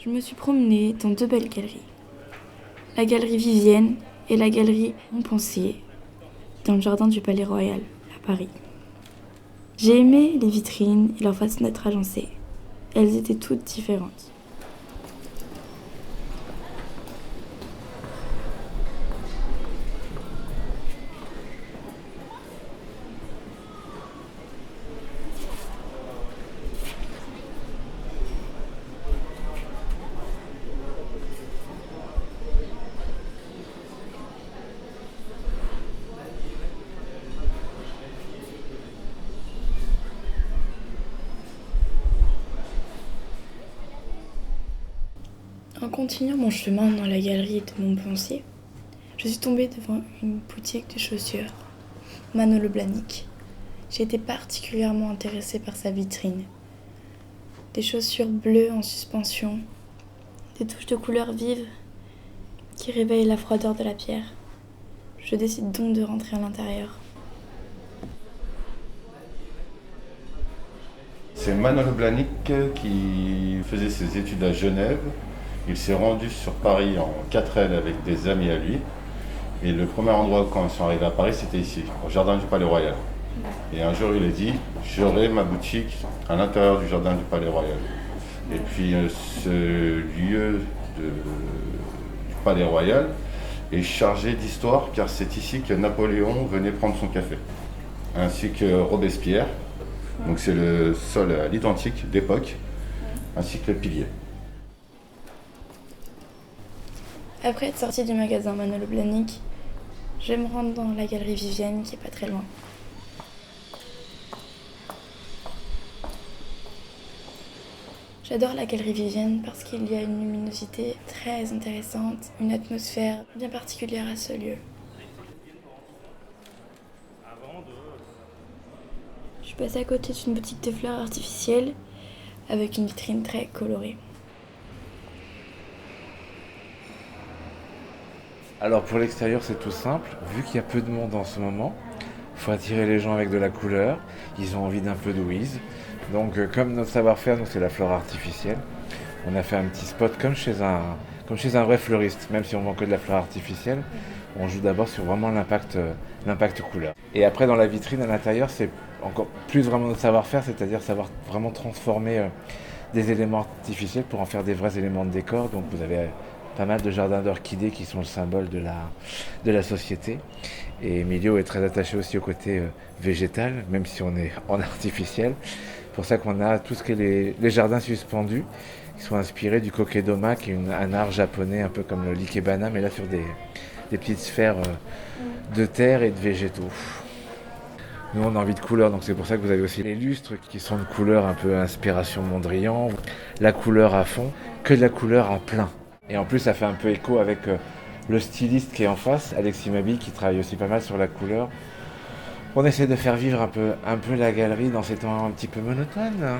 Je me suis promenée dans 2 belles galeries. La galerie Vivienne et la galerie Montpensier, dans le jardin du Palais Royal, à Paris. J'ai aimé les vitrines et leur façon d'être agencées. Elles étaient toutes différentes. En continuant mon chemin dans la galerie de Montpensier, je suis tombée devant une boutique de chaussures, Manolo Blahnik. J'ai été particulièrement intéressée par sa vitrine. Des chaussures bleues en suspension, des touches de couleurs vives qui réveillent la froideur de la pierre. Je décide donc de rentrer à l'intérieur. C'est Manolo Blahnik qui faisait ses études à Genève. Il s'est rendu sur Paris en 4L avec des amis à lui. Et le premier endroit quand ils sont arrivés à Paris, c'était ici, au jardin du Palais Royal. Et un jour, il a dit, j'aurai ma boutique à l'intérieur du jardin du Palais Royal. Et puis, ce lieu du Palais Royal est chargé d'histoire, car c'est ici que Napoléon venait prendre son café. Ainsi que Robespierre. Donc c'est le sol à l'identique d'époque, ainsi que les piliers. Après être sortie du magasin Manolo Blahnik, je vais me rendre dans la galerie Vivienne qui est pas très loin. J'adore la galerie Vivienne parce qu'il y a une luminosité très intéressante, une atmosphère bien particulière à ce lieu. Je suis passée à côté d'une boutique de fleurs artificielles avec une vitrine très colorée. Alors pour l'extérieur c'est tout simple, vu qu'il y a peu de monde en ce moment, il faut attirer les gens avec de la couleur, ils ont envie d'un peu de whiz. Donc comme notre savoir-faire, nous c'est la fleur artificielle, on a fait un petit spot comme chez un vrai fleuriste, même si on vend que de la fleur artificielle, on joue d'abord sur vraiment l'impact couleur. Et après dans la vitrine à l'intérieur c'est encore plus vraiment notre savoir-faire, c'est-à-dire savoir vraiment transformer des éléments artificiels pour en faire des vrais éléments de décor. Donc vous avez pas mal de jardins d'orchidées qui sont le symbole de la société. Et Emilio est très attaché aussi au côté végétal, même si on est en artificiel. C'est pour ça qu'on a tout ce qui est les jardins suspendus, qui sont inspirés du kokedama, qui est un art japonais un peu comme le l'ikebana, mais là sur des petites sphères de terre et de végétaux. Nous on a envie de couleurs, donc c'est pour ça que vous avez aussi les lustres qui sont de couleurs un peu inspiration Mondrian, la couleur à fond, que de la couleur à plein. Et en plus ça fait un peu écho avec le styliste qui est en face, Alexis Mabille, qui travaille aussi pas mal sur la couleur. On essaie de faire vivre un peu la galerie dans ces temps un petit peu monotones.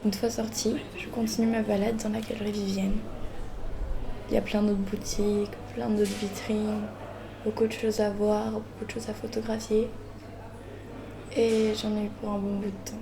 Une fois sortie, je continue ma balade dans la galerie Vivienne. Il y a plein d'autres boutiques, plein d'autres vitrines, beaucoup de choses à voir, beaucoup de choses à photographier. Et j'en ai eu pour un bon bout de temps.